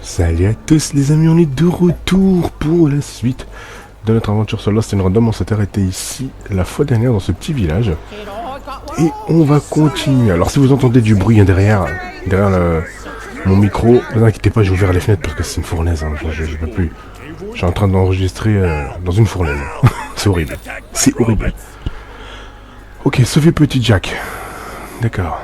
Salut à tous les amis, on est de retour pour la suite de notre aventure sur Lost and Random. On s'est arrêté ici la fois dernière dans ce petit village. Et on va continuer. Alors si vous entendez du bruit derrière mon micro, ne vous inquiétez pas, j'ai ouvert les fenêtres parce que c'est une fournaise, hein. Je peux plus. Je suis en train d'enregistrer dans une fournaise. C'est horrible. C'est horrible. Ok, sauver petit Jack. D'accord.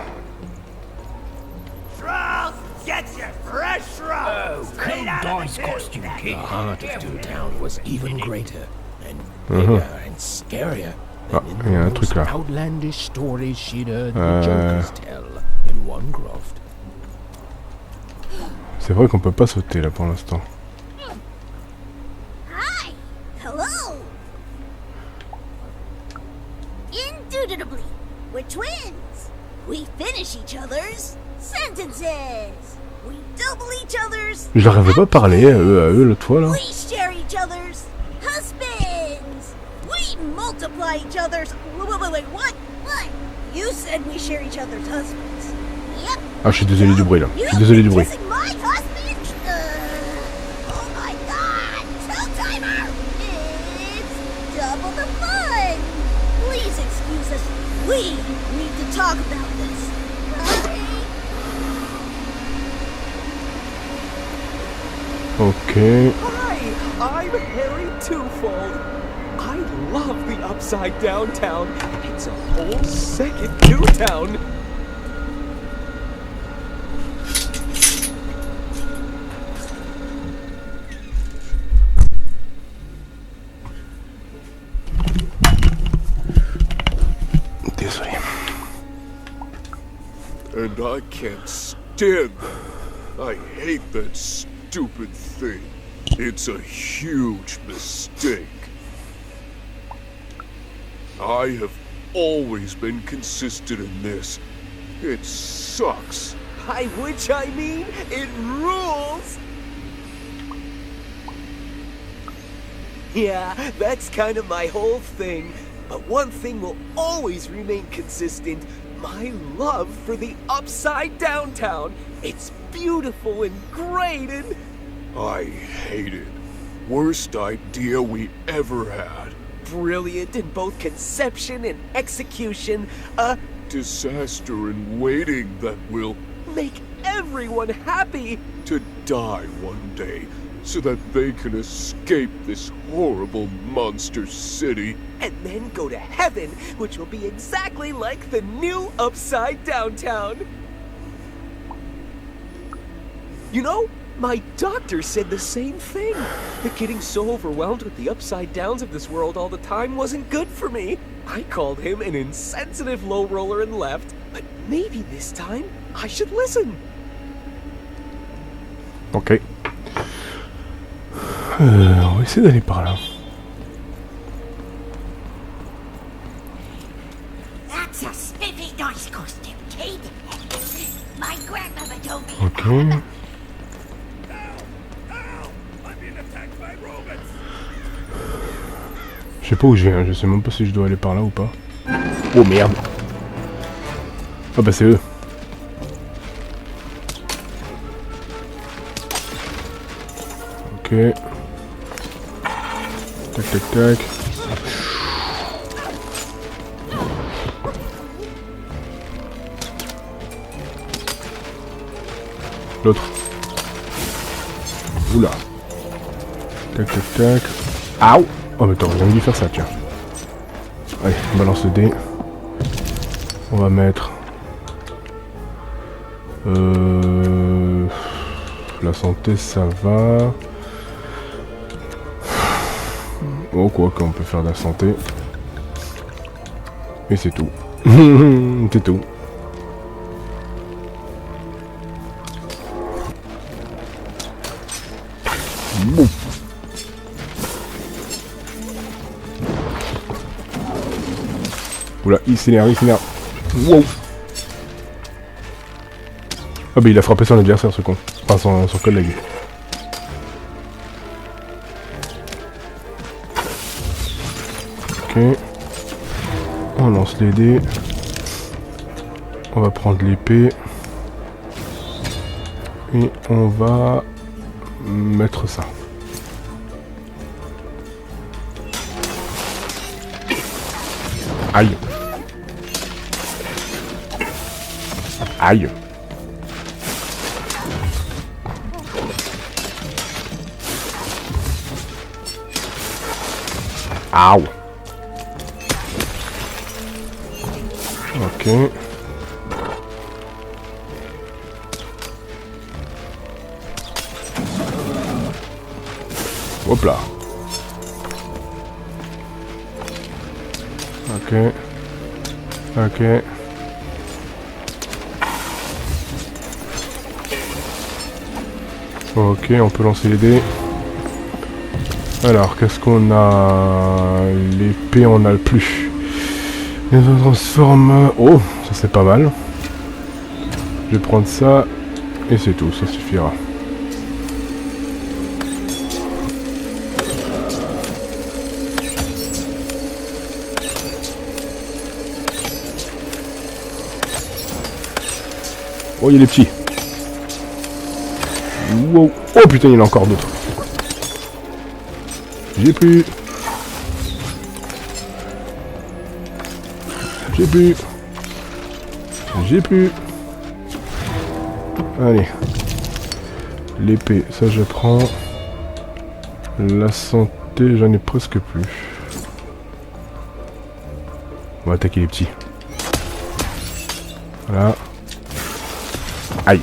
The heart of Toontown was even greater and bigger and scarier Ah, il y a un than truc là. outlandish stories she'd heard the jokers tell in one croft. C'est vrai qu'on peut pas sauter là pour l'instant. Hi! Hello! Indubitably, we're twins! We finish each other's sentences! We double each other's... Je leur avais pas parlé à eux l'autre fois là. We share each other's husbands! We multiply each other's... Wait, what? What? You said we share each other's husbands. Yep. Ah, je suis désolé du bruit là. Je You suis désolé du bruit. kissing my husband? Oh my god! Two-timer! It's double the fun! Please excuse us. We need to talk about this. Right? Ok. Hi, I'm Harry Twofold. I love the Upside Down Town. It's a whole second new town. Désolé. And I can't stand that. I hate that stupid thing. It's a huge mistake. I have always been consistent in this. It sucks. By which I mean, it rules! Yeah, that's kind of my whole thing. But one thing will always remain consistent. My love for the Upside Down Town. It's beautiful and great and... I hate it. Worst idea we ever had. brilliant in both conception and execution. A Disaster in waiting that will make everyone happy. to die one day so that they can escape this horrible monster city. And then go to heaven, which will be exactly like the new Upside Down Town. You know, my doctor said the same thing. That getting so overwhelmed with the upside downs of this world all the time wasn't good for me. I called him an insensitive low roller and left, but maybe this time I should listen. Ok. On va essayer d'aller par là. That's a spiffy nice costume, kid. My grandmother told me. Ok. Je sais pas où je vais, hein. Je sais même pas si je dois aller par là ou pas. Oh merde. Ah bah c'est eux. Ok. Tac tac tac. L'autre. Oula. Tac tac tac. Aouh. Oh mais attends, on vient de lui faire ça, tiens. Allez, on balance le dé. On va mettre... La santé, ça va. Oh, quoi qu'on peut faire de la santé. Et c'est tout. C'est tout. Bon. Oula, il s'énerve, il s'énerve. Wow. Ah bah il a frappé son adversaire ce con. Enfin son collègue. Ok. On lance les dés. On va prendre l'épée. Et on va mettre ça. Aïe. Aïe. Aouh. Ok. Hop là. Ok. Ok. Ok, on peut lancer les dés. Alors, qu'est-ce qu'on a? L'épée, on a le plus. Et on transforme... Oh, ça c'est pas mal. Je vais prendre ça. Et c'est tout, ça suffira. Oh, il y a les petits. Wow. Oh putain, il y en a encore d'autres. J'ai plus. J'ai plus. J'ai plus. Allez. L'épée, ça je prends. La santé, j'en ai presque plus. On va attaquer les petits. Voilà. Aïe.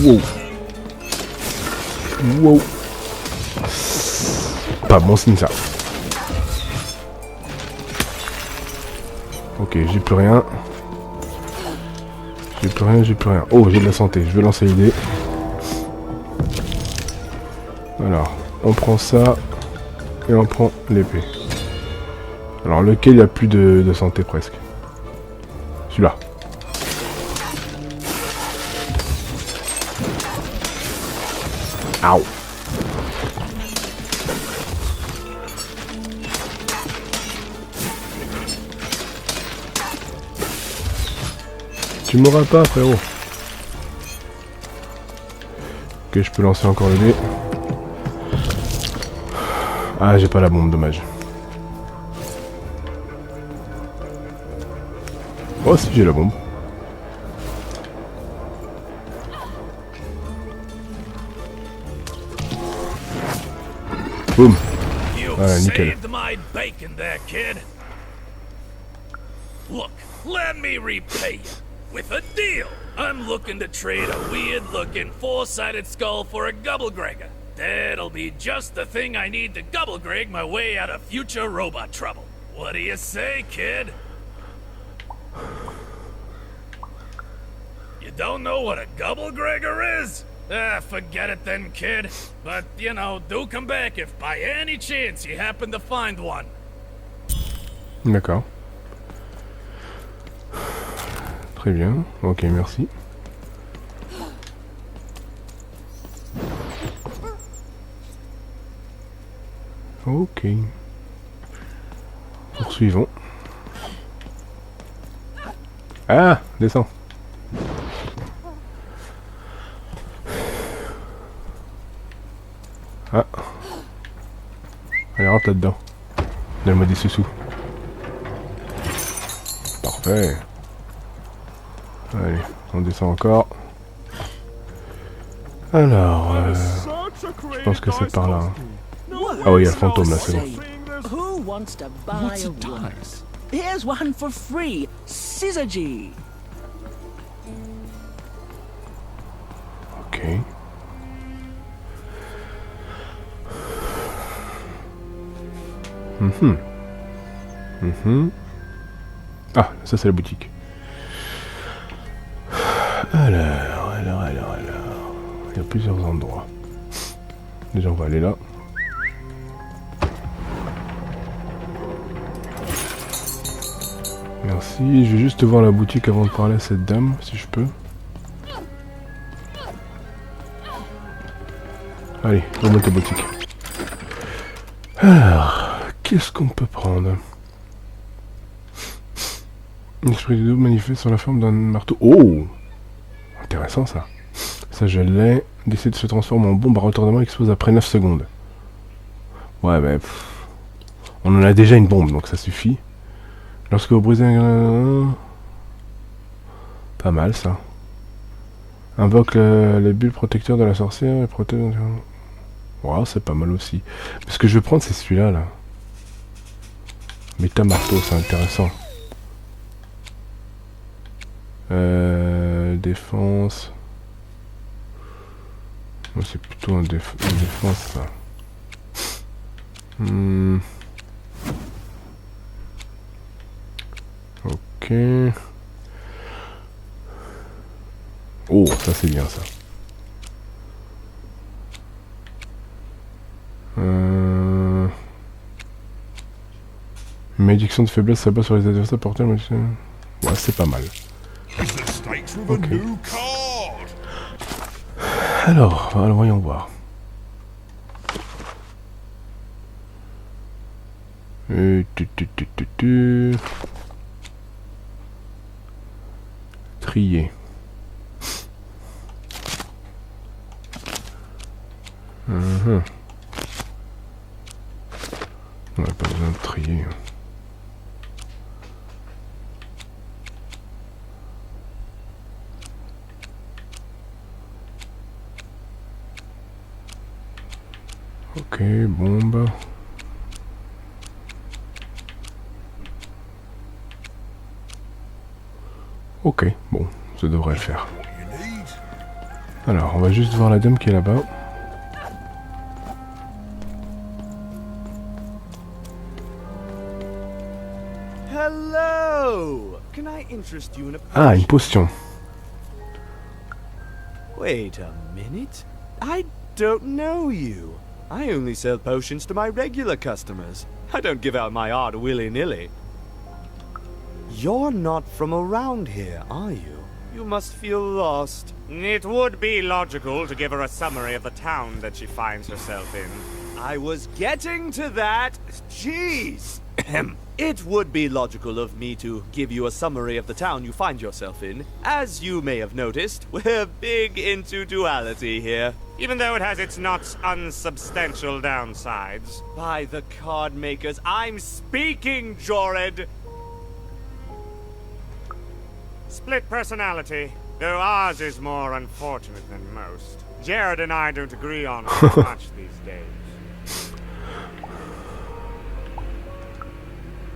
Wow. Wow. Pas bon signe ça. Ok, j'ai plus rien. J'ai plus rien, j'ai plus rien. Oh, j'ai de la santé. Je vais lancer les dés. Alors, on prend ça. Et on prend l'épée. Alors, lequel a plus de santé presque? Celui-là. Aouh. Tu m'auras pas, frérot. Ok, je peux lancer encore le dé. Ah, j'ai pas la bombe, dommage. Oh, si, j'ai la bombe. Boum. Voilà, nickel. Saved my bacon there, kid. Look, let me repay you with a deal. I'm looking to trade a weird-looking four-sided skull for a Gubblegregger. That'll be just the thing I need to Gubblegreg my way out of future robot trouble. What do you say, kid? You don't know what a Gubblegregger is? Ah, forget it then, kid. But, you know, do come back if by any chance you happen to find one. D'accord. Très bien. Ok, merci. Ok. Poursuivons. Ah, descends. Ah. Allez, rentre là-dedans. Donne-moi des sous-sous. Parfait. Allez, on descend encore. Alors, je pense que c'est par là. Hein. Ah oui, il y a le fantôme là, c'est bon. Who wants to buy a wallet? Here's one for free. Syzygy. Ok. Ah, ça c'est la boutique. Alors. Il y a plusieurs endroits. Déjà, on va aller là. Merci. Je vais juste voir la boutique avant de parler à cette dame, si je peux. Allez, remonte la boutique. Alors, qu'est-ce qu'on peut prendre? L'esprit du double manifeste sur la forme d'un marteau. Oh! Intéressant ça. Ça je l'ai. Décide de se transformer en bombe à retardement explose après 9 secondes. Ouais bah... On en a déjà une bombe donc ça suffit. Lorsque vous brisez un... Pas mal ça. Invoque les bulles protecteurs de la sorcière et protège... Wow, c'est pas mal aussi. Mais ce que je vais prendre c'est celui-là là. Méta marteau, c'est intéressant. Défense. Moi c'est plutôt une défense ça. Ok. Oh, ça c'est bien ça. Malédiction de faiblesse s'abat sur les adversaires portés. Ouais, c'est pas mal. Okay. Alors, voyons voir. Trier. On n'a pas besoin de trier. Ok, bombe. Ok, bon, ça devrait le faire. Alors, on va juste voir la dame qui est là-bas. Hello! Can I interest you in a Ah, une potion. Wait a minute. I don't know you. I only sell potions to my regular customers. I don't give out my art willy-nilly. You're not from around here, are you? You must feel lost. It would be logical to give her a summary of the town that she finds herself in. I was getting to that. Jeez. It would be logical of me to give you a summary of the town you find yourself in. As you may have noticed, we're big into duality here. Even though it has its not unsubstantial downsides. By the card makers, I'm speaking, Jorid! Split personality, though ours is more unfortunate than most. Jared and I don't agree on much these days.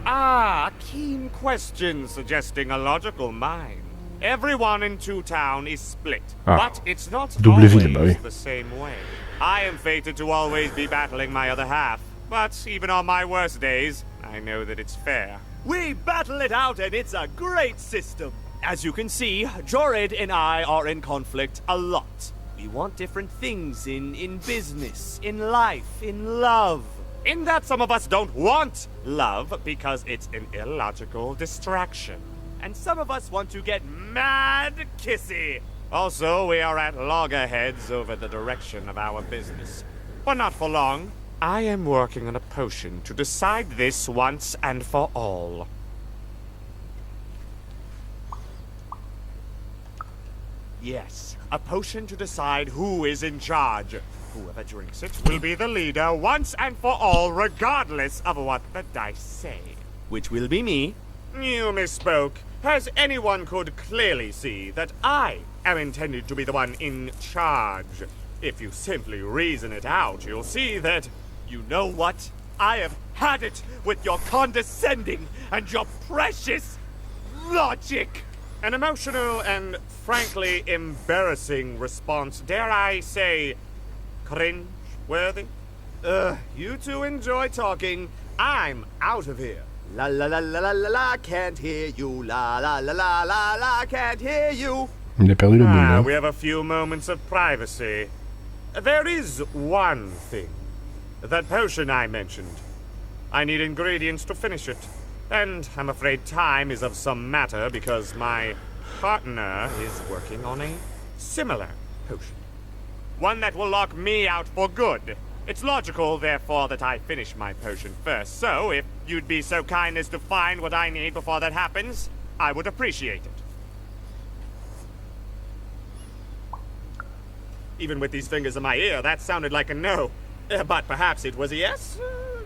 Ah, a keen question suggesting a logical mind. Everyone in Two Town is split, but it's not always the same way. I am fated to always be battling my other half, but even on my worst days, I know that it's fair. We battle it out and it's a great system. As you can see, Jorid and I are in conflict a lot. We want different things in business, in life, in love. In that some of us don't want love because it's an illogical distraction. And some of us want to get mad kissy. Also, we are at loggerheads over the direction of our business. But not for long. I am working on a potion to decide this once and for all. Yes, a potion to decide who is in charge. Whoever drinks it will be the leader once and for all, regardless of what the dice say. Which will be me. You misspoke, as anyone could clearly see that I am intended to be the one in charge. If you simply reason it out, you'll see that... You know what? I have had it with your condescending and your precious logic. An emotional and frankly embarrassing response, dare I say, cringe-worthy? You two enjoy talking. I'm out of here. La la la la la la la, can't hear you. La la la la la la, can't hear you. Il a perdu le bout. We have a few moments of privacy. There is one thing. That potion I mentioned. I need ingredients to finish it. And I'm afraid time is of some matter because my partner is working on a similar potion. One that will lock me out for good. It's logical, therefore, that I finish my potion first. So, if you'd be so kind as to find what I need before that happens, I would appreciate it. Even with these fingers in my ear, that sounded like a no. But perhaps it was a yes?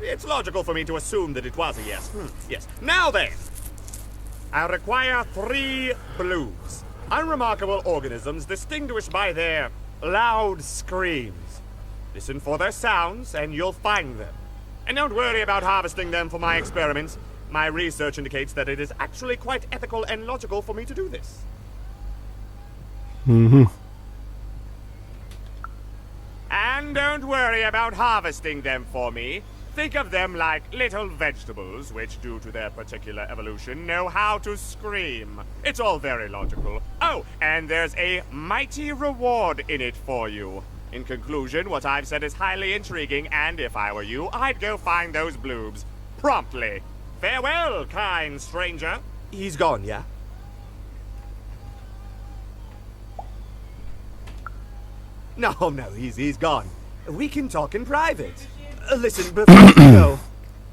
It's logical for me to assume that it was a yes. Yes. Now then, I require 3 blues. Unremarkable organisms distinguished by their loud screams. Listen for their sounds, and you'll find them. And don't worry about harvesting them for my experiments. My research indicates that it is actually quite ethical and logical for me to do this. And don't worry about harvesting them for me. Think of them like little vegetables, which, due to their particular evolution, know how to scream. It's all very logical. Oh, and there's a mighty reward in it for you. In conclusion, what I've said is highly intriguing, and if I were you, I'd go find those bloobs. Promptly. Farewell, kind stranger. He's gone, yeah? No, he's gone. We can talk in private. Listen, before you go,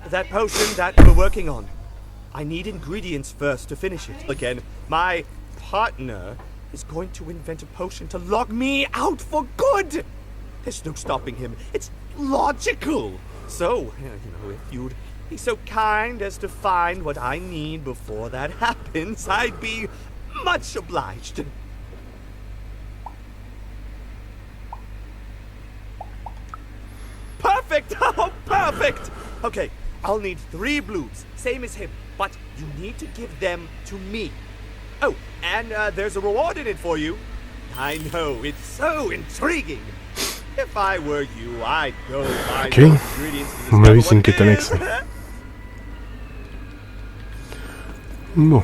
that potion that we're working on, I need ingredients first to finish it. Again, my partner is going to invent a potion to lock me out for good. There's no stopping him. It's logical. So, if you'd be so kind as to find what I need before that happens, I'd be much obliged. Perfect! Oh, perfect! Okay, I'll need 3 blues, same as him, but you need to give them to me. Oh, and there's a reward in it for you. I know, it's so intriguing. If I were you, I'd go find those ingredients to mon avis, c'est une discover quête annexe. what it is. Bon.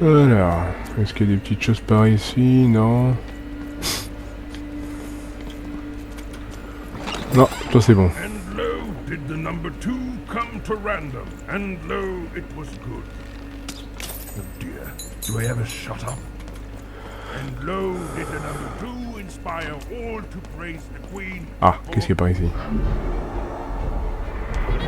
Alors, est-ce qu'il y a des petites choses par ici? Non. Non, ça c'est bon. And lo, did the number 2 come to random, and lo, it was good. Oh dear, do I ever shut up? And lo, did the number 2 inspire all to praise the Queen? Ah, qu'est-ce qu'il y a par ici?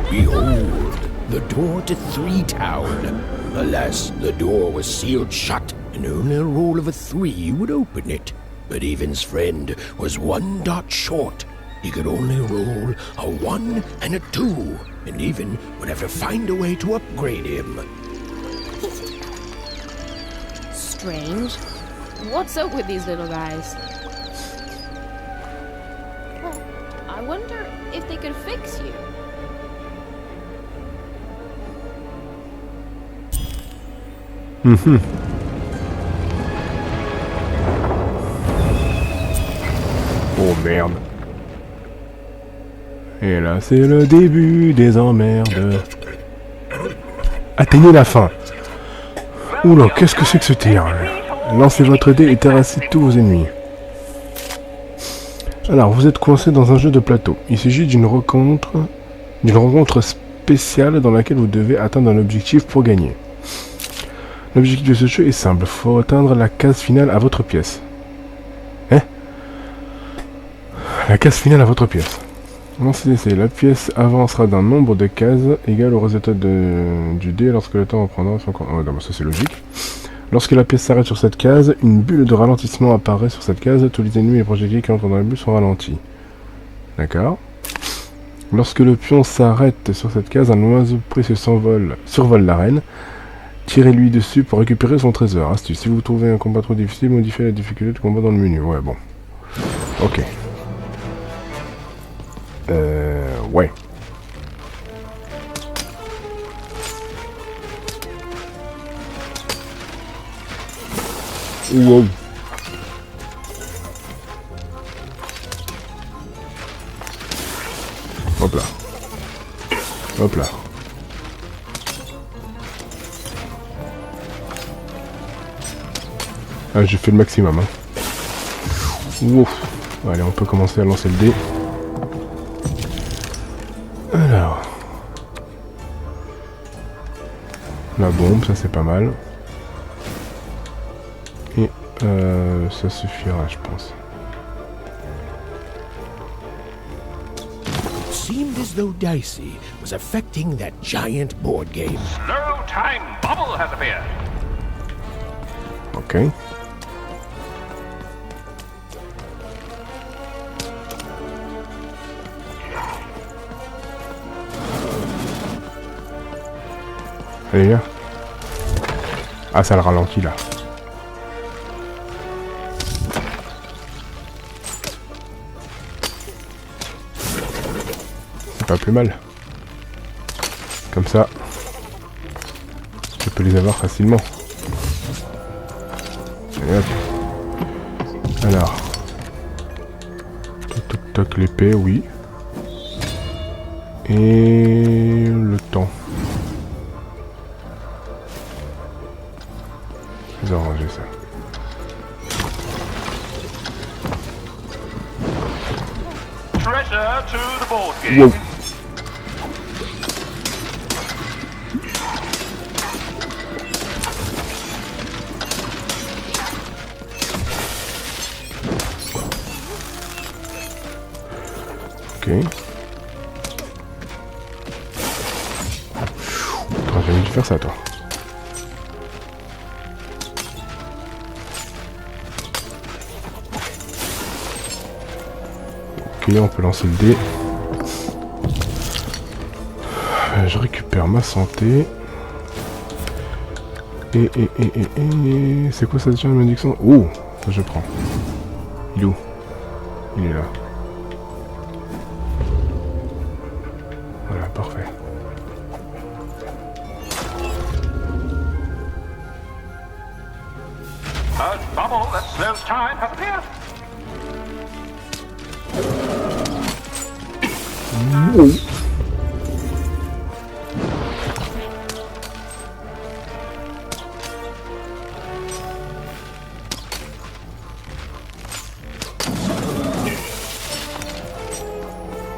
Behold, the door to Three Town. Alas, the door was sealed shut, and only a roll of a 3 would open it. But Evan's friend was 1 dot short. He could only roll a 1 and a 2, and Even would have to find a way to upgrade him. Strange. What's up with these little guys? Well, I wonder if they could fix you. Oh merde. Et là, c'est le début des emmerdes. Atteignez la fin. Oula, qu'est-ce que c'est que ce tir? Lancez votre dé et terrassez tous vos ennemis. Alors, vous êtes coincé dans un jeu de plateau. Il s'agit d'une rencontre spéciale dans laquelle vous devez atteindre un objectif pour gagner. L'objectif de ce jeu est simple. Il faut atteindre la case finale à votre pièce. Hein? La case finale à votre pièce. Lancez l'essai. La pièce avancera d'un nombre de cases égal au résultat du dé lorsque le temps reprendra son cours. Oh, non, ça c'est logique. Lorsque la pièce s'arrête sur cette case, une bulle de ralentissement apparaît sur cette case. Tous les ennemis et les projectiles qui entrent dans la bulle sont ralentis. D'accord. Lorsque le pion s'arrête sur cette case, un oiseau précieux survole l'arène. Tirez-lui dessus pour récupérer son trésor. Astuce. Si vous trouvez un combat trop difficile, modifiez la difficulté de combat dans le menu. Ouais, bon. Ok. Ouais. Wow. Hop là. Hop là. Ah, j'ai fait le maximum. Hein. Wow. Allez, on peut commencer à lancer le dé. Alors. La bombe, ça c'est pas mal. Et ça suffira, je pense. seemed as though Dicey was affecting that giant board game. Slow time bubble has appeared. Ok. Allez, viens. Ah, ça le ralentit là. C'est pas plus mal. Comme ça, je peux les avoir facilement. Et hop. Alors. Toc toc toc, l'épée, oui. Et le temps. Je vais arranger ça. Treasure to the board game. Wow. Ok. T'aurais jamais dû faire ça, toi. Ok, on peut lancer le dé. Je récupère ma santé. Et... C'est quoi ça déjà, la malédiction? Oh, ça je prends. Il est où? Il est là. Voilà, parfait. A bubble that slows time has appeared. Wow.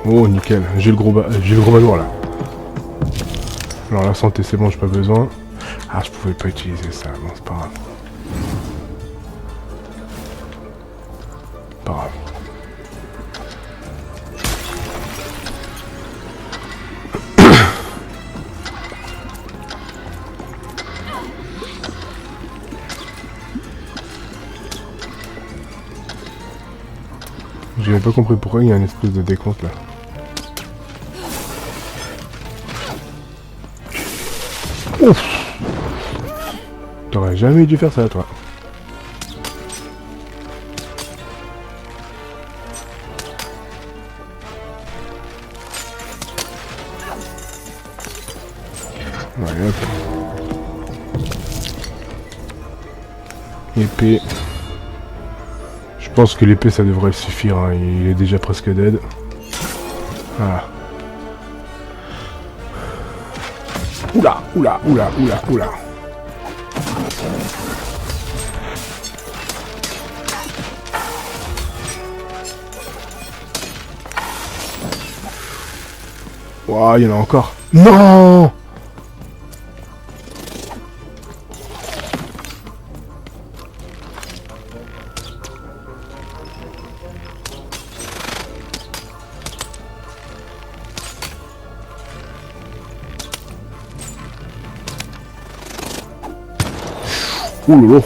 Oh nickel, j'ai le gros balourd là. Alors la santé c'est bon, j'ai pas besoin. Ah, je pouvais pas utiliser ça, bon c'est pas grave. Pas grave. J'avais pas compris pourquoi il y a une espèce de décompte là. Ouf! T'aurais jamais dû faire ça toi. Allez hop. Épée. Je pense que l'épée ça devrait suffire, hein. Il est déjà presque dead. Voilà. Oula, oula, oula, oula, oula. Ouah, il y en a encore. Non! Ouh lolo.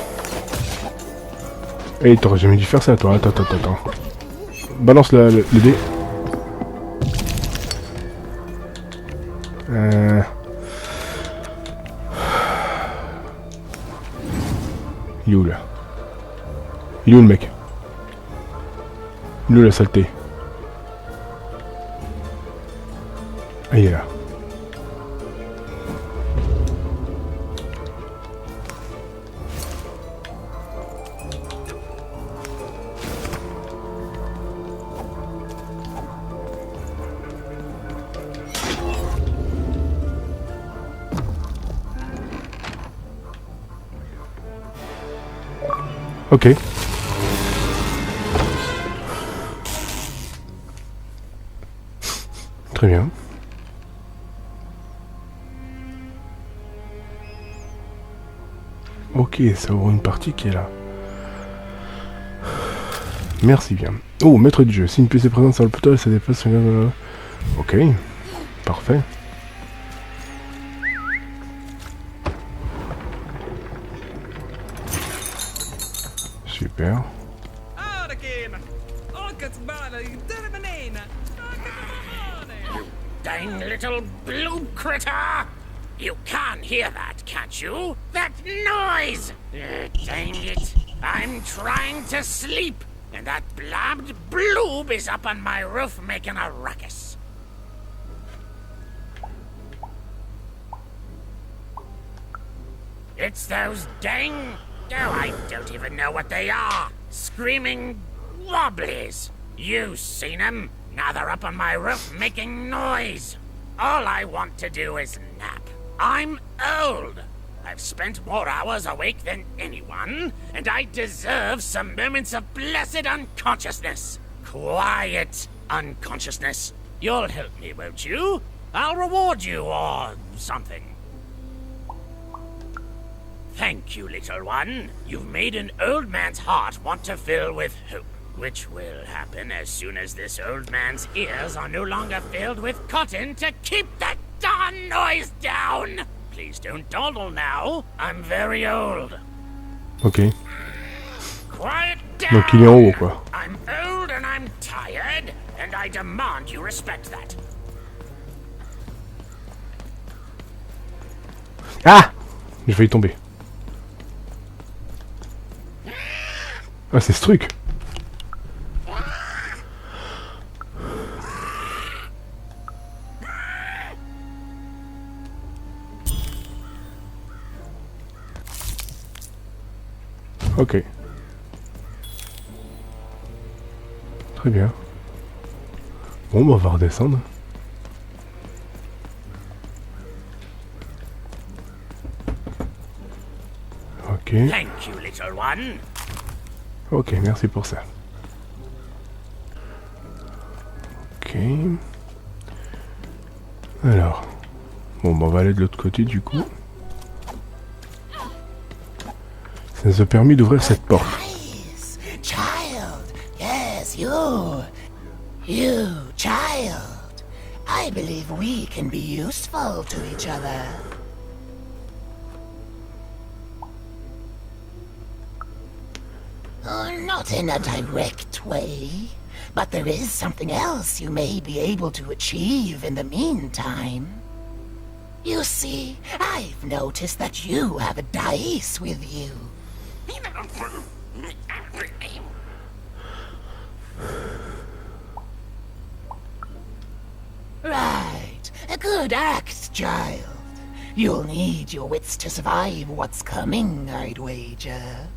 Eh, t'aurais jamais dû faire ça toi. Attends. Balance le dé. Il est où là? Il est où le mec? Il est où la saleté? Ah, il est là. Ok. Très bien. Ok, ça ouvre une partie qui est là. Merci bien. Oh, maître du jeu. Si une pièce est présente sur le poteau, ça dépasse... Ok, parfait. Super. Dang little blue critter! You can hear that, can't you? That noise! Dang it. I'm trying to sleep, and that blabbed bloob is up on my roof making a ruckus. It's those dang... Oh, I don't even know what they are. Screaming wobblies. You've seen them. Now they're up on my roof making noise. All I want to do is nap. I'm old. I've spent more hours awake than anyone, and I deserve some moments of blessed unconsciousness. Quiet unconsciousness. You'll help me, won't you? I'll reward you or something. Thank you, little one. You've made an old man's heart want to fill with hope, which will happen as soon as this old man's ears are no longer filled with cotton to keep that darn noise down. Please don't dawdle now. I'm very old. Ok. Quiet down. Donc il est en haut, quoi. I'm old and I'm tired, and I demand you respect that. Ah! J'ai failli tomber. Ah, c'est ce truc. Ok. Très bien. Bon, bah, on va redescendre. Ok. Thank you, little one. Ok, merci pour ça. Ok. Alors. Bon, bah, on va aller de l'autre côté du coup. Ça nous a permis d'ouvrir cette porte. Nice. Child. Yes, you. You, child. I believe we can be useful to each other. Not in a direct way, but there is something else you may be able to achieve in the meantime. You see, I've noticed that you have a dice with you. Right, a good act, child. You'll need your wits to survive what's coming, I'd wager.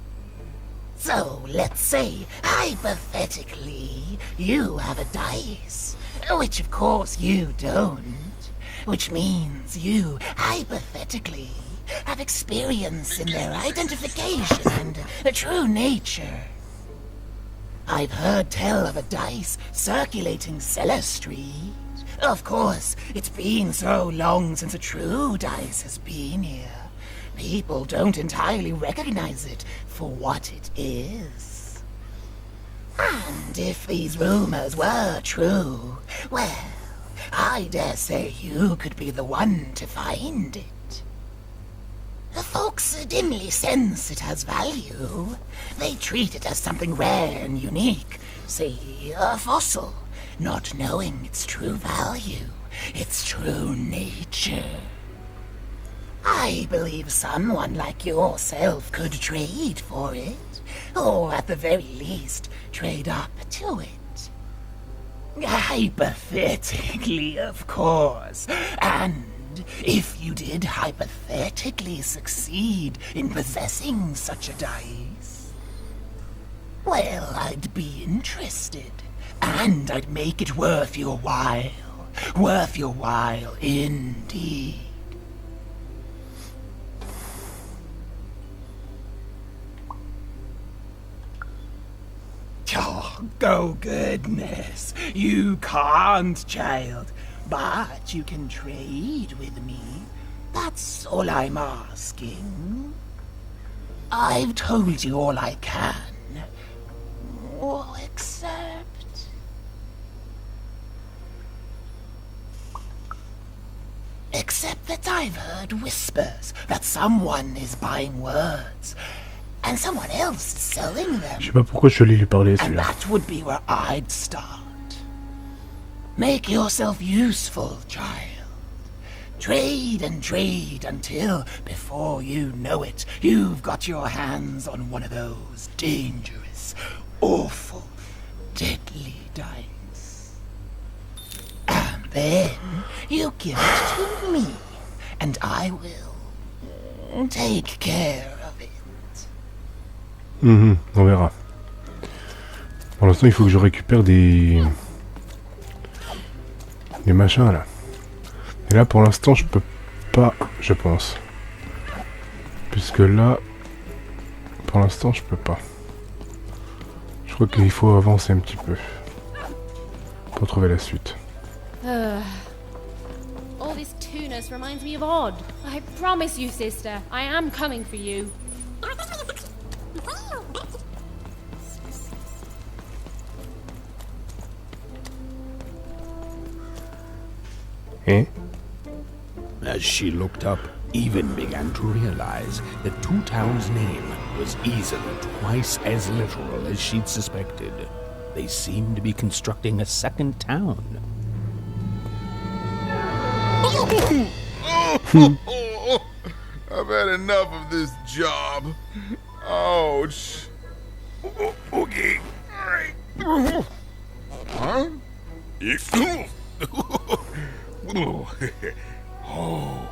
So, let's say, hypothetically, you have a dice, which of course you don't, which means you, hypothetically, have experience in their identification and true nature. I've heard tell of a dice circulating Cellar Street. Of course, it's been so long since a true dice has been here. People don't entirely recognize it for what it is. And if these rumors were true, well, I dare say you could be the one to find it. The folks dimly sense it has value. They treat it as something rare and unique, say a fossil, not knowing its true value, its true nature. I believe someone like yourself could trade for it, or at the very least, trade up to it. Hypothetically, of course, and if you did hypothetically succeed in possessing such a dice, well, I'd be interested, and I'd make it worth your while indeed. Oh, goodness. You can't, child. But you can trade with me. That's all I'm asking. I've told you all I can. Except... Except that I've heard whispers that someone is buying words, and someone else is selling them. Je sais pas pourquoi je suis allé lui parler And celui-là. that would be where I'd start. Make yourself useful, child. Trade and trade until, before you know it, you've got your hands on one of those dangerous, awful, deadly dice. And then you give it to me, and I will take care of it. On verra. Pour l'instant, il faut que je récupère des machins là. Et là, pour l'instant, je peux pas, je pense. Puisque là, pour l'instant, je peux pas. Je crois qu'il faut avancer un petit peu pour trouver la suite. All this tunus reminds me of Odd. I promise you, sister, I am coming for you. Eh? As she looked up, Even began to realize that Two Town's name was easily twice as literal as she'd suspected. They seemed to be constructing a second town. I've had enough of this job. Ouch. Okay. All right. Huh? Oh,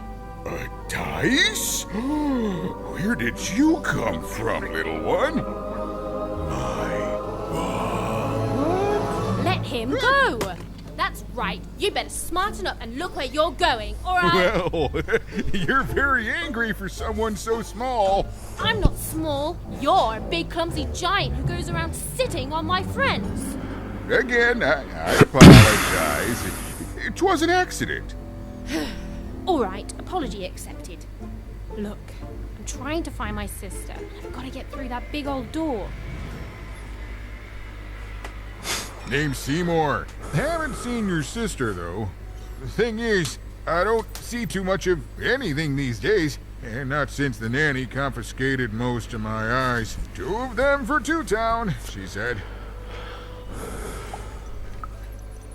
a dice? Where did you come from, little one? Let him go! That's right. You better smarten up and look where you're going, or I... Well, you're very angry for someone so small. I'm not small. You're a big clumsy giant who goes around sitting on my friends. Again, I apologize. It was an accident. All right, apology accepted. Look, I'm trying to find my sister. I've got to get through that big old door. Name's Seymour. Haven't seen your sister, though. The thing is, I don't see too much of anything these days, and not since the nanny confiscated most of my eyes. 2 of them for Two Town, she said.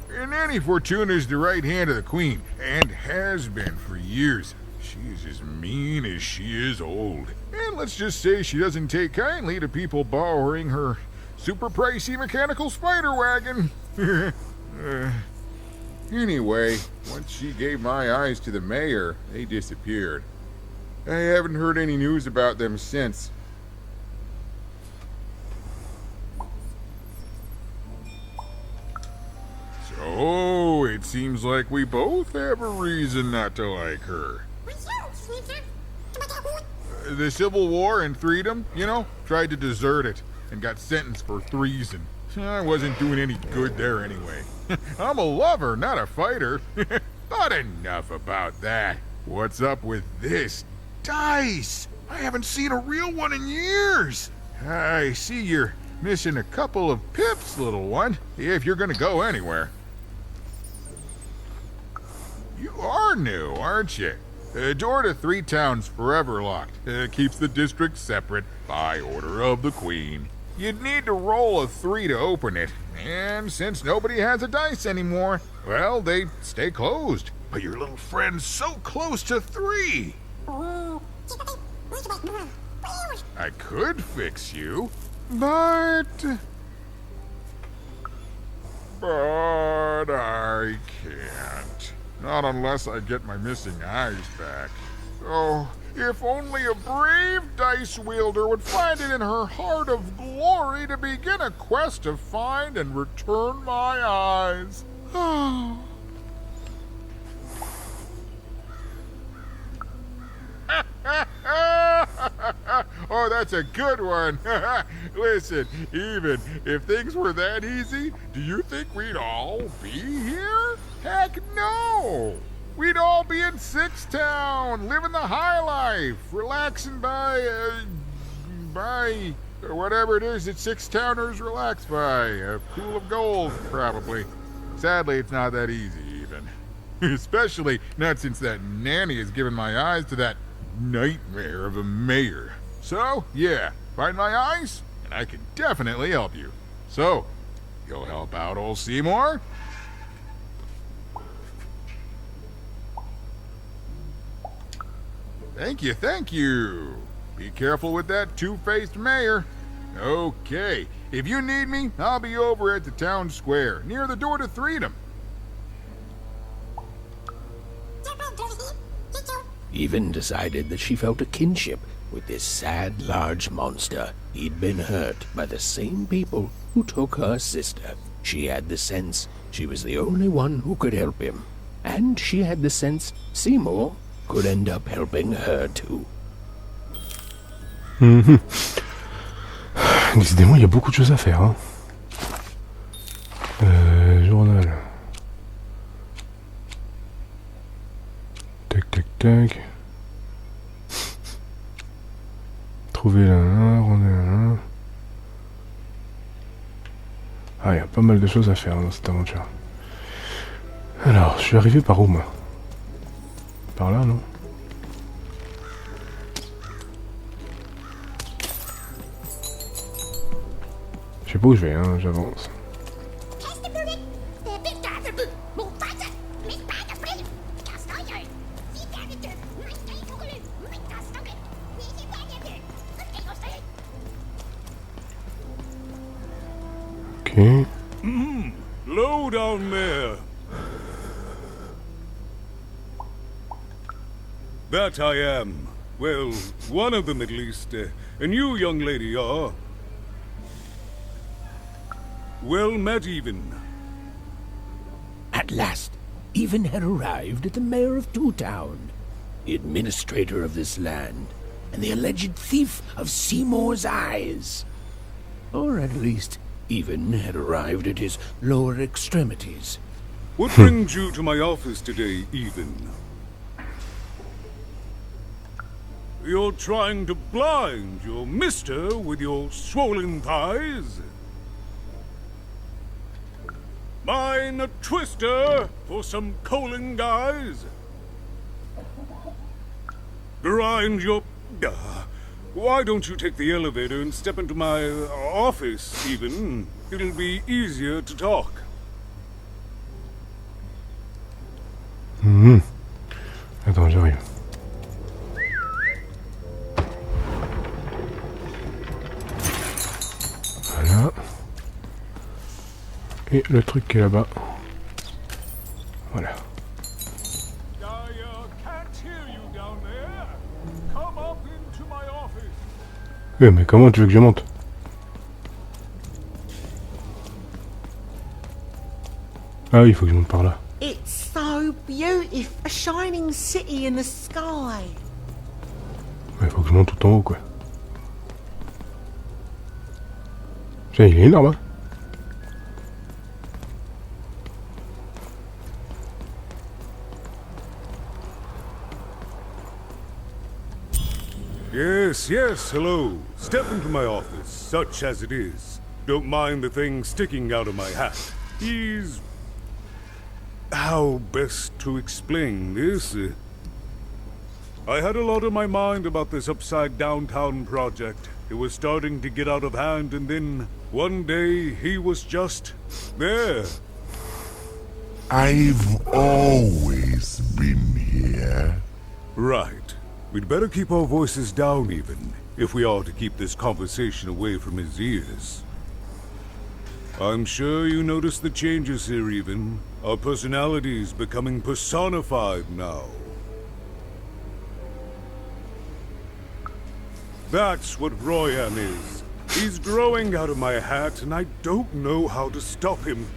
Nanny Fortuna's the right hand of the queen, and has been for years. She's as mean as she is old. And let's just say she doesn't take kindly to people borrowing her super pricey mechanical spider wagon. Anyway, once she gave my eyes to the mayor, they disappeared. I haven't heard any news about them since. So, it seems like we both have a reason not to like her. The Civil War and Freedom, you know, tried to desert it and got sentenced for treason. I wasn't doing any good there anyway. I'm a lover, not a fighter. But enough about that. What's up with this dice? I haven't seen a real one in years. I see you're missing a couple of pips, little one, if you're gonna go anywhere. You are new, aren't you? Door to Three Town's forever locked. Keeps the district separate by order of the Queen. You'd need to roll a 3 to open it, and since nobody has a dice anymore, well, they stay closed. But your little friend's so close to 3. I could fix you, but I can't. Not unless I get my missing eyes back. Oh, if only a brave dice wielder would find it in her heart of glory to begin a quest to find and return my eyes. Oh, that's a good one. Listen, even if things were that easy, do you think we'd all be here? Heck no! We'd all be in Six Town, living the high life, relaxing by whatever it is that Six Towners relax by. A pool of gold, probably. Sadly, it's not that easy, even. Especially not since that nanny has given my eyes to that nightmare of a mayor. So, yeah, find my eyes, and I can definitely help you. So, you'll help out old Seymour? Thank you, thank you. Be careful with that two-faced mayor. Okay, if you need me, I'll be over at the town square, near the door to Freedom. Even decided that she felt a kinship with this sad, large monster. He'd been hurt by the same people who took her sister. She had the sense she was the only one who could help him. And she had the sense Seymour could end up helping her too. Décidément, il y a beaucoup de choses à faire. Hein. Journal. Tac, tac, tac. Trouver la main, Ah, il y a pas mal de choses à faire dans cette aventure. Alors, je suis arrivé par où, moi? Par là, non? Je sais pas où je vais, hein, j'avance. Ok. Low down there. That I am. Well, one of them at least. And you, young lady, are... well met, Even. At last, Even had arrived at the mayor of Two Town, the administrator of this land, and the alleged thief of Seymour's eyes. Or at least, Even had arrived at his lower extremities. What brings you to my office today, Even? You're trying to blind your mister with your swollen thighs? Mine a twister for some coaling guys? Grind your... why don't you take the elevator and step into my office, Even? It'll be easier to talk. Attends, j'arrive. Voilà. Et le truc qui est là-bas. Voilà. Mais comment tu veux que je monte? Ah oui, il faut que je monte par là. It's so beautiful, a shining city in the sky. Il faut que je monte tout en haut, quoi. Tiens, il est énorme, hein. Yes, yes, hello. Step into my office, such as it is. Don't mind the thing sticking out of my hat. He's... how best to explain this? I had a lot on my mind about this upside downtown project. It was starting to get out of hand, and then one day he was just there. I've always been here. Right. We'd better keep our voices down, Even, if we are to keep this conversation away from his ears. I'm sure you noticed the changes here, Even. Our personalities becoming personified now. That's what Royan is. He's growing out of my hat, and I don't know how to stop him.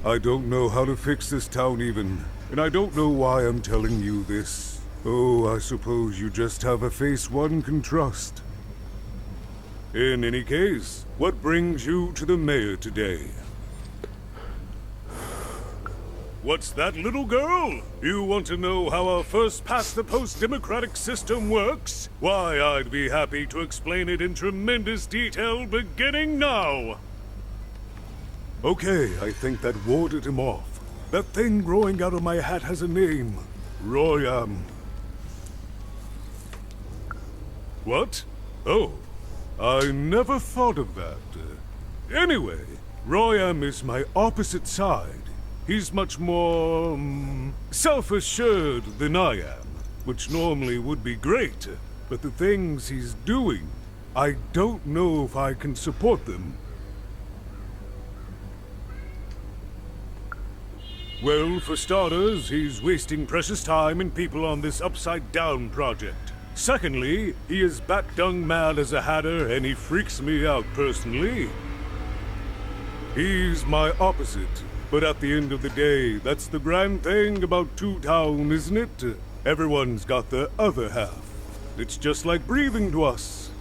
I don't know how to fix this town, Even, and I don't know why I'm telling you this. Oh, I suppose you just have a face one can trust. In any case, what brings you to the mayor today? What's that, little girl? You want to know how our first-past-the-post democratic system works? Why, I'd be happy to explain it in tremendous detail beginning now. Okay, I think that warded him off. That thing growing out of my hat has a name. Royam. What? Oh, I never thought of that. Anyway, Royam is my opposite side. He's much more self-assured than I am, which normally would be great, but the things he's doing, I don't know if I can support them. Well, for starters, he's wasting precious time and people on this upside-down project. Secondly, he is bat-dung mad as a hatter and he freaks me out personally. He's my opposite, but at the end of the day, that's the grand thing about Two Town, isn't it? Everyone's got the other half. It's just like breathing to us.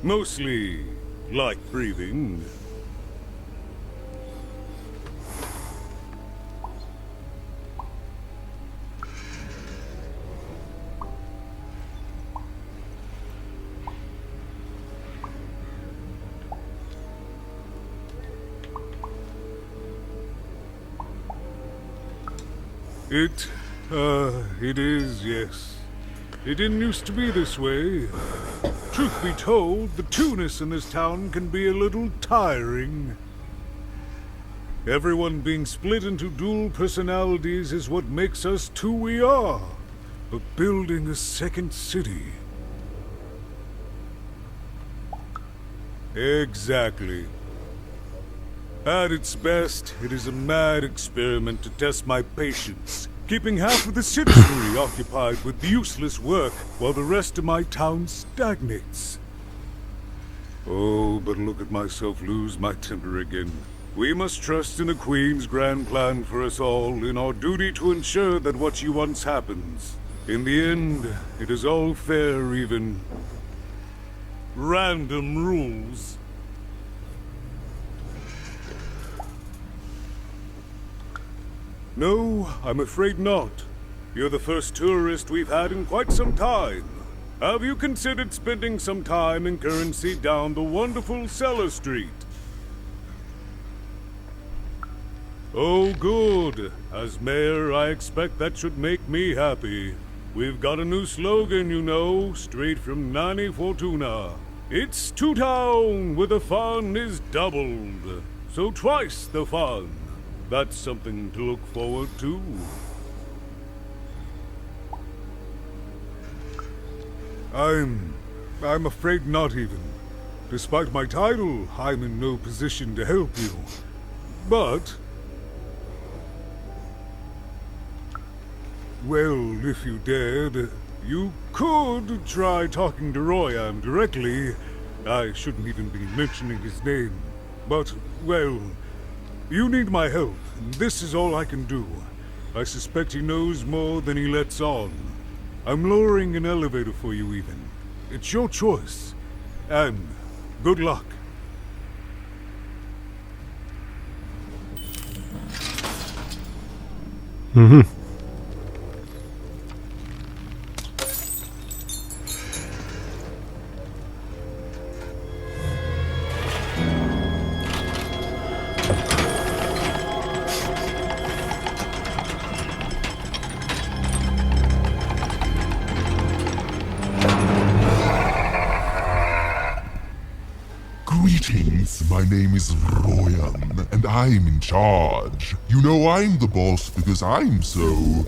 Mostly like breathing. It is, yes. It didn't used to be this way. Truth be told, the two-ness in this town can be a little tiring. Everyone being split into dual personalities is what makes us who we are. But building a second city... Exactly. At its best, it is a mad experiment to test my patience, keeping half of the citizenry occupied with useless work while the rest of my town stagnates. Oh, but look at myself lose my temper again. We must trust in the Queen's grand plan for us all, in our duty to ensure that what she wants happens. In the end, it is all fair, even. Random rules. No, I'm afraid not. You're the first tourist we've had in quite some time. Have you considered spending some time in currency down the wonderful Cellar Street? Oh, good. As mayor, I expect that should make me happy. We've got a new slogan, you know, straight from Nani Fortuna. It's Two Town, where the fun is doubled. So twice the fun. That's something to look forward to. I'm afraid not even. Despite my title, I'm in no position to help you. But... well, if you dared, you could try talking to Royam directly. I shouldn't even be mentioning his name. But, well... you need my help, and this is all I can do. I suspect he knows more than he lets on. I'm lowering an elevator for you, even. It's your choice. And good luck. Mm-hmm. Greetings, my name is Royam, and I'm in charge. You know I'm the boss because I'm so...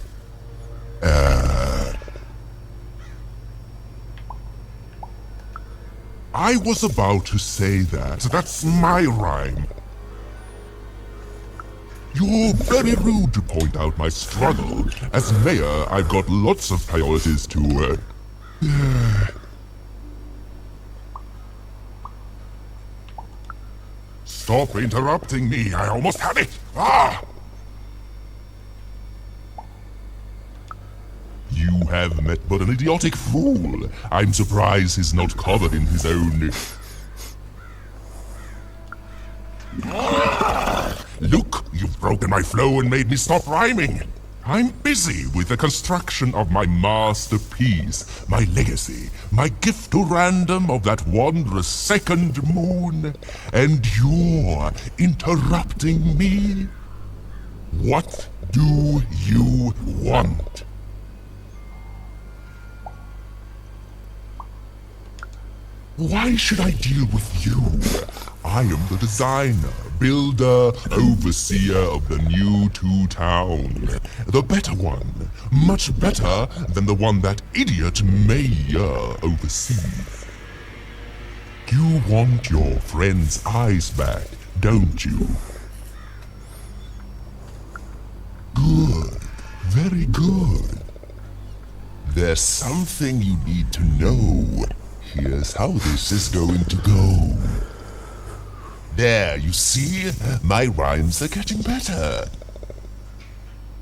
I was about to say that. That's my rhyme. You're very rude to point out my struggle. As mayor, I've got lots of priorities to, Stop interrupting me, I almost had it! Ah! You have met but an idiotic fool. I'm surprised he's not covered in his own... Look, you've broken my flow and made me stop rhyming. I'm busy with the construction of my masterpiece, my legacy, my gift to random of that wondrous second moon, and you're interrupting me? What? do you want? Why should I deal with you? I am the designer, builder, overseer of the new town. The better one. Much better than the one that idiot mayor oversees. You want your friend's eyes back, don't you? Good. Very good. There's something you need to know. Here's how this is going to go. There, you see? My rhymes are getting better.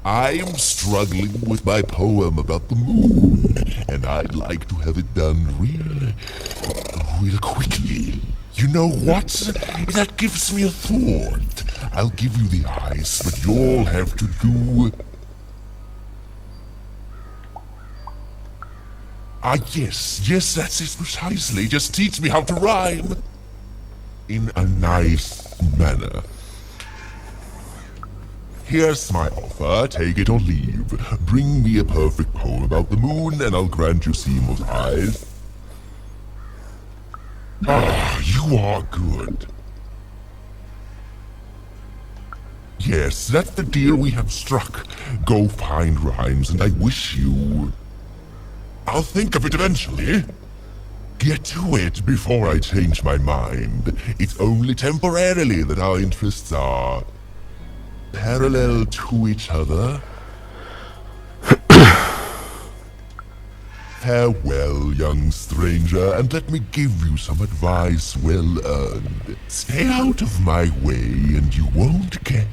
I am struggling with my poem about the moon, and I'd like to have it done real quickly. You know what? That gives me a thought. I'll give you the eyes, but you'll have to do... yes, that's it precisely. Just teach me how to rhyme. In a nice manner. Here's my offer, take it or leave. Bring me a perfect poem about the moon, and I'll grant you Seymour's eyes. Ah, you are good. Yes, that's the deal we have struck. Go find rhymes, and I wish you... I'll think of it eventually. Get to it before I change my mind. It's only temporarily that our interests are parallel to each other. Farewell, young stranger, and let me give you some advice well earned. Stay out of my way and you won't get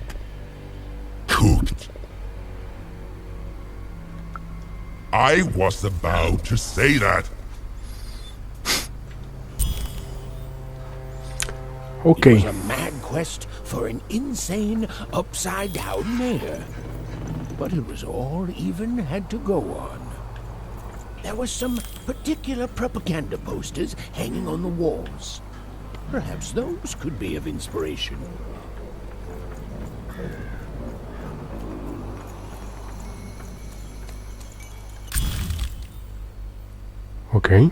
cooked. I was about to say that. Okay. It was a mad quest for an insane, upside-down mayor. But it was all even had to go on. There were some particular propaganda posters hanging on the walls. Perhaps those could be of inspiration. Okay.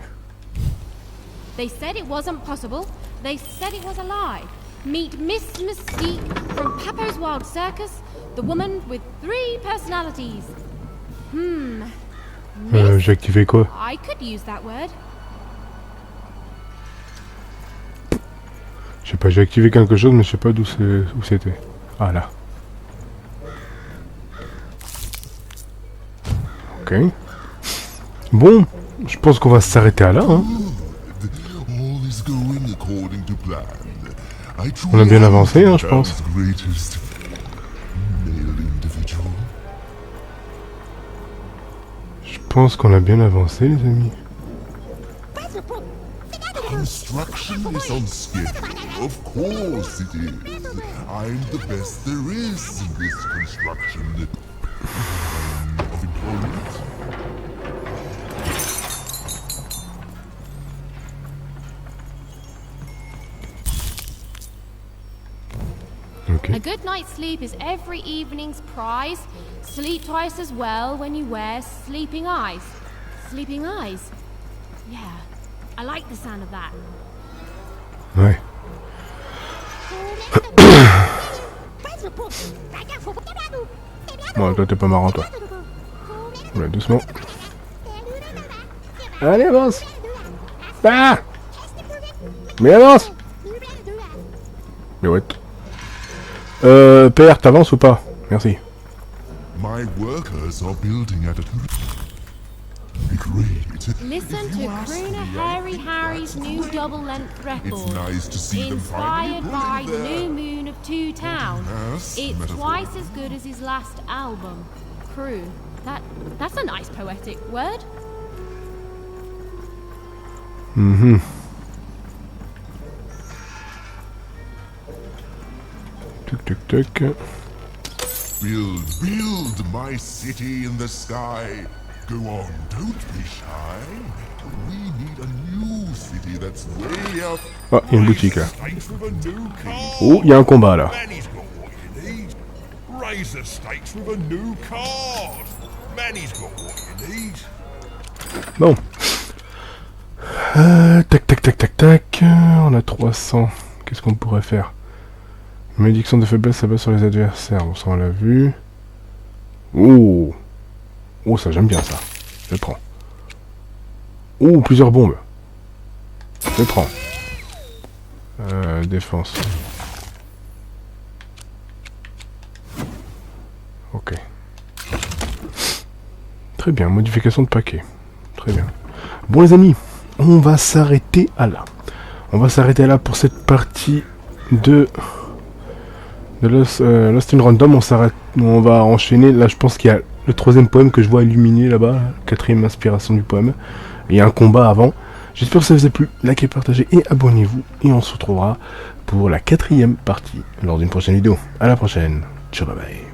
They said it wasn't possible. They said it was a lie. Meet Miss Mystique from Papo's Wild Circus, the woman with 3 personalities. J'ai activé quoi? I could use that word. Je sais pas, j'ai activé quelque chose, mais je sais pas d'où c'était. Ah là. Ok. Bon, je pense qu'on va s'arrêter à là. Hein. On a bien avancé, hein, je pense. Je pense qu'on a bien avancé, les amis. Construction is on schedule. Of course it is. I'm the best there is in this construction of employment. Okay. A good night's sleep is every evening's prize. Sleep twice as well when you wear sleeping eyes. Sleeping eyes? Yeah, I like the sound of that. Ouais. Bon, toi t'es pas marrant, toi. Ouais, doucement. Allez, avance. Ah! Mais avance! Mais ouais. PR, t'avances ou pas? Merci. My workers are building at a great. Listen to Crooner Hairy Harry's new double-length record. It's nice to see them finally inspired by putting their... New Moon of Two Towns. Yes, It's metaphor. twice as good as his last album. Croon. That's a nice poetic word. Mhm. Tuk tuk tuk. Build my city in the sky. Go on, don't be shy. We need a new city that's way up. Ah, il y a une boutique là. Oh, il y a un combat là. raise the stakes with a new card. Manny's got what you need. Bon. Tac, tac, tac, tac, tac. On a 300. Qu'est-ce qu'on pourrait faire? Malédiction de faiblesse s'abat sur les adversaires. Bon, ça on l'a vu. Oh. Oh, ça j'aime bien ça. Je prends. Oh, plusieurs bombes. Je prends. Défense. Ok. Très bien, modification de paquet. Très bien. Bon les amis, on va s'arrêter à là. On va s'arrêter là pour cette partie de Lost in Random. On va enchaîner. Là je pense qu'il y a le 3e poème que je vois illuminé là-bas. 4e inspiration du poème. Il y a un combat avant. J'espère que ça vous a plu. Likez, partagez et abonnez-vous. Et on se retrouvera pour la 4e partie lors d'une prochaine vidéo. À la prochaine. Ciao, bye bye.